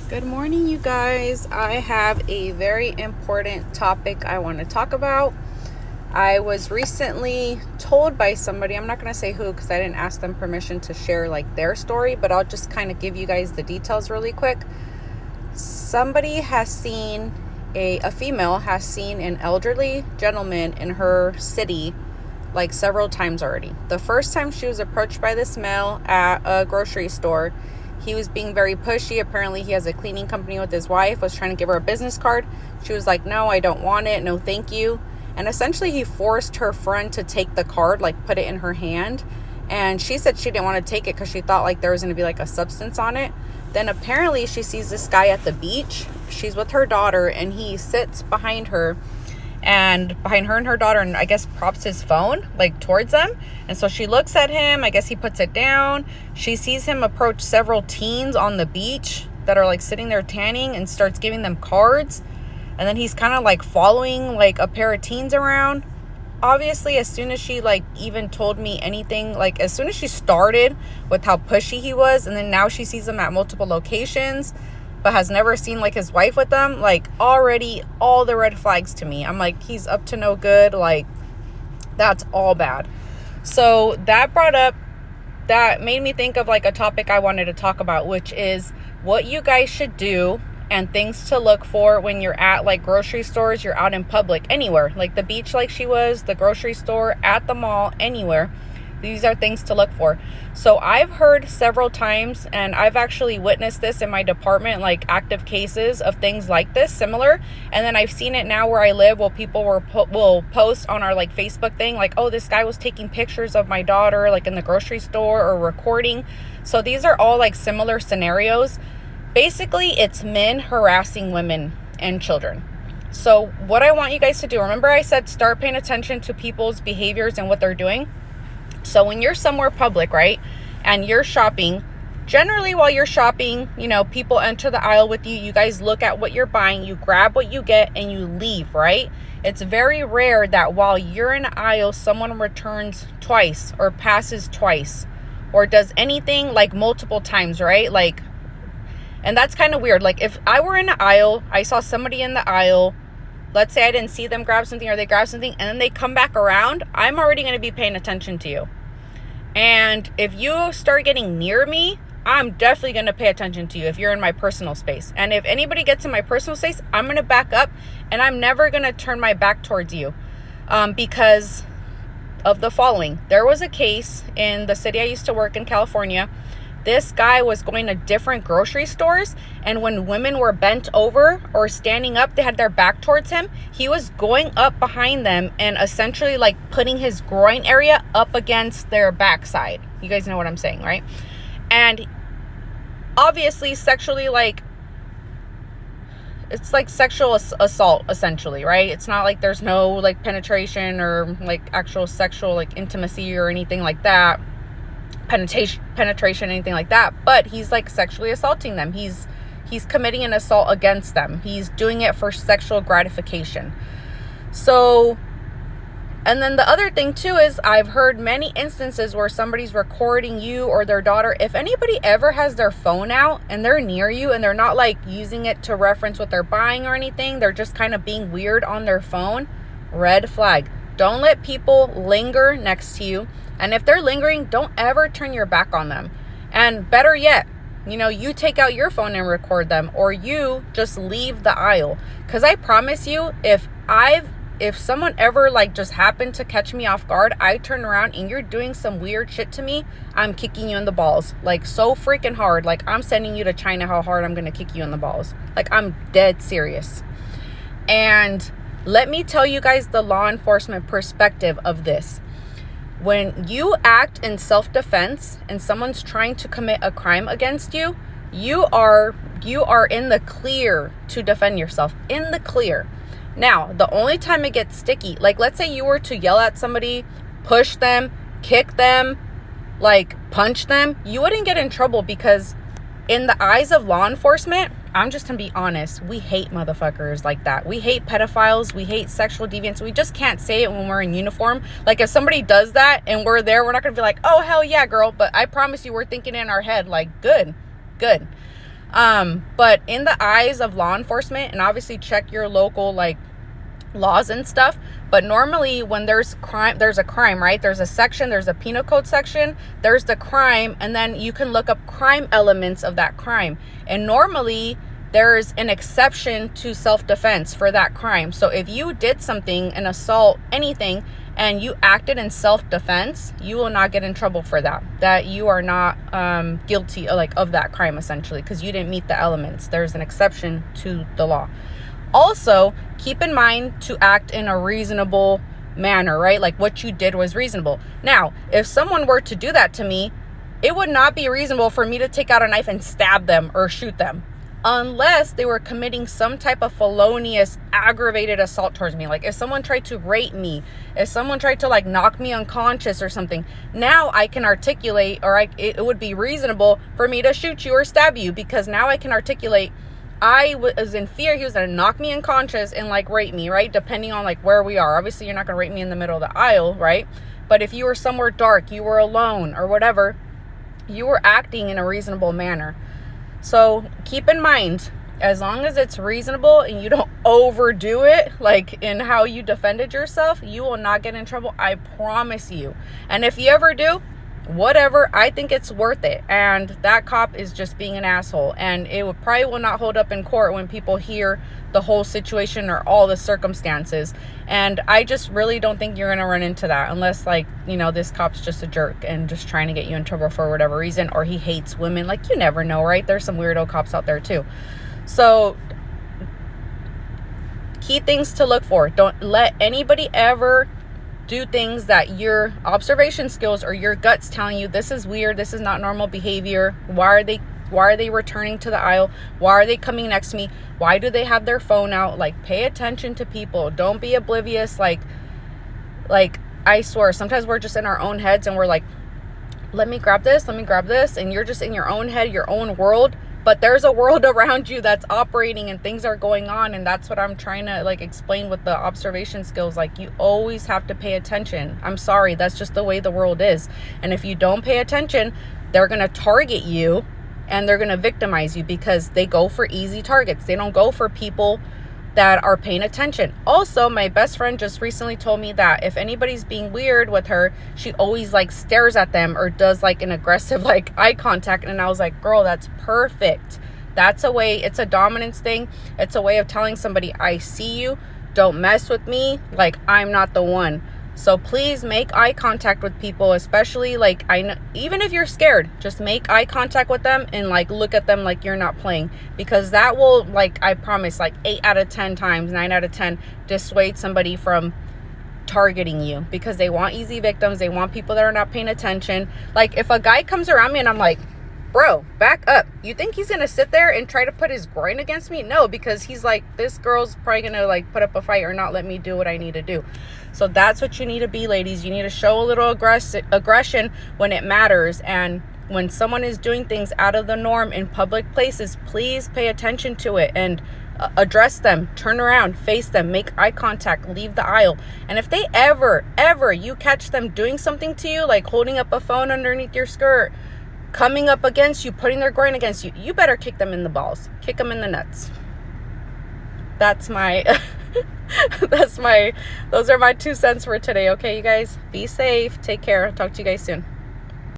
Good morning, you guys. I have a very important topic I want to talk about. I was recently told by somebody, I'm not going to say who because I didn't ask them permission to share their story, but I'll just kind of give you guys the details really quick. Somebody has seen, a female has seen an elderly gentleman in her city several times already. The first time she was approached by this male at a grocery store, he was being very pushy. Apparently he has a cleaning company with his wife, was trying to give her a business card. She was like, no, I don't want it. No, thank you. And essentially he forced her friend to take the card, put it in her hand. And she said she didn't want to take it because she thought there was going to be a substance on it. Then apparently she sees this guy at the beach. She's with her daughter and he sits behind her and her daughter, and I guess props his phone towards them. And so she looks at him. I guess he puts it down. She sees him approach several teens on the beach that are sitting there tanning and starts giving them cards. And then he's kind of following a pair of teens around. Obviously, as soon as she even told me anything, as soon as she started with how pushy he was, and then now she sees him at multiple locations but has never seen his wife with them, already all the red flags to me. I'm he's up to no good. That's all bad. So that made me think of a topic I wanted to talk about, which is what you guys should do and things to look for when you're at grocery stores, you're out in public, anywhere, the beach, she was, the grocery store, at the mall, anywhere. These are things to look for. So I've heard several times, and I've actually witnessed this in my department, active cases of things like this, similar. And then I've seen it now where I live, where people will post on our Facebook thing, oh, this guy was taking pictures of my daughter, in the grocery store, or recording. So these are all similar scenarios. Basically, it's men harassing women and children. So what I want you guys to do, remember I said start paying attention to people's behaviors and what they're doing. So when you're somewhere public, right, and you're shopping, generally while you're shopping, people enter the aisle with you. You guys look at what you're buying, you grab what you get, and you leave, right? It's very rare that while you're in the aisle, someone returns twice or passes twice or does anything multiple times, right? And that's kind of weird. If I were in the aisle, I saw somebody in the aisle, let's say I didn't see them grab something or they grab something, and then they come back around, I'm already going to be paying attention to you. And if you start getting near me, I'm definitely going to pay attention to you if you're in my personal space. And if anybody gets in my personal space, I'm going to back up, and I'm never going to turn my back towards you because of the following. There was a case in the city I used to work in, California. This guy was going to different grocery stores, and when women were bent over or standing up, they had their back towards him. He was going up behind them and essentially putting his groin area up against their backside. You guys know what I'm saying, right? And obviously sexually, it's sexual assault essentially, right? It's not there's no penetration or actual sexual intimacy or anything like that. Penetration, anything like that, but he's sexually assaulting them. He's committing an assault against them. He's doing it for sexual gratification. So, and then the other thing too is I've heard many instances where somebody's recording you or their daughter. If anybody ever has their phone out and they're near you and they're not using it to reference what they're buying or anything, they're just kind of being weird on their phone, red flag. Don't let people linger next to you. And if they're lingering, don't ever turn your back on them. And better yet, you take out your phone and record them, or you just leave the aisle. Because I promise you, if someone ever just happened to catch me off guard, I turn around and you're doing some weird shit to me, I'm kicking you in the balls. So freaking hard. I'm sending you to China how hard I'm going to kick you in the balls. I'm dead serious. And let me tell you guys the law enforcement perspective of this. When you act in self-defense and someone's trying to commit a crime against you, you are in the clear to defend yourself. In the clear. Now, the only time it gets sticky, let's say you were to yell at somebody, push them, kick them, punch them, you wouldn't get in trouble because in the eyes of law enforcement, I'm just gonna be honest, we hate motherfuckers like that. We hate pedophiles. We hate sexual deviants. We just can't say it when we're in uniform. If somebody does that and we're there, we're not gonna be oh, hell yeah, girl. But I promise you, we're thinking in our head, good. But in the eyes of law enforcement, and obviously check your local like laws and stuff, but normally when there's a crime, right? There's a section, there's a penal code section, there's the crime, and then you can look up crime elements of that crime. And normally there's an exception to self-defense for that crime. So if you did something, an assault, anything, and you acted in self-defense, you will not get in trouble for that you are not guilty of that crime, essentially, because you didn't meet the elements. There's an exception to the law. Also, keep in mind to act in a reasonable manner, right? Like what you did was reasonable. Now, if someone were to do that to me, it would not be reasonable for me to take out a knife and stab them or shoot them, unless they were committing some type of felonious, aggravated assault towards me. Like if someone tried to rape me, if someone tried to like knock me unconscious or something, now I can articulate, or it would be reasonable for me to shoot you or stab you, because now I can articulate I was in fear he was going to knock me unconscious and like rape me, right? Depending on like where we are. Obviously, you're not going to rape me in the middle of the aisle, right? But if you were somewhere dark, you were alone or whatever, you were acting in a reasonable manner. So keep in mind, as long as it's reasonable and you don't overdo it, like in how you defended yourself, you will not get in trouble. I promise you. And if you ever do, whatever, I think it's worth it. And that cop is just being an asshole, and it probably will not hold up in court when people hear the whole situation or all the circumstances. And I just really don't think you're going to run into that unless like, you know, this cop's just a jerk and just trying to get you in trouble for whatever reason, or he hates women. Like, you never know, right? There's some weirdo cops out there too. So key things to look for: don't let anybody ever do things that your observation skills or your gut's telling you this is weird, this is not normal behavior. Why are they returning to the aisle? Why are they coming next to me? Why do they have their phone out? Like, pay attention to people. Don't be oblivious. Like I swear, sometimes we're just in our own heads and we're like, let me grab this, and you're just in your own head, your own world. But there's a world around you that's operating and things are going on. And that's what I'm trying to like explain with the observation skills. Like, you always have to pay attention. I'm sorry, that's just the way the world is. And if you don't pay attention, they're going to target you and they're going to victimize you, because they go for easy targets. They don't go for people that are paying attention. Also, my best friend just recently told me that if anybody's being weird with her, she always like stares at them or does like an aggressive like eye contact. And I was like, girl, that's perfect. That's a way, it's a dominance thing. It's a way of telling somebody, I see you, don't mess with me, like I'm not the one. So please make eye contact with people, especially like, I know, even if you're scared, just make eye contact with them and like look at them like you're not playing, because that will, like, I promise, like 8 out of 10 times, 9 out of 10 dissuade somebody from targeting you, because they want easy victims. They want people that are not paying attention. Like, if a guy comes around me and I'm like, bro, back up, you think he's gonna sit there and try to put his groin against me? No, because he's like, this girl's probably gonna like put up a fight or not let me do what I need to do. So that's what you need to be, ladies. You need to show a little aggression when it matters. And when someone is doing things out of the norm in public places, please pay attention to it and address them, turn around, face them, make eye contact, leave the aisle. And if they ever you catch them doing something to you, like holding up a phone underneath your skirt, coming up against you, putting their groin against you, you better kick them in the balls, kick them in the nuts. That's my those are my 2 cents for today. Okay, you guys, be safe, take care, talk to you guys soon.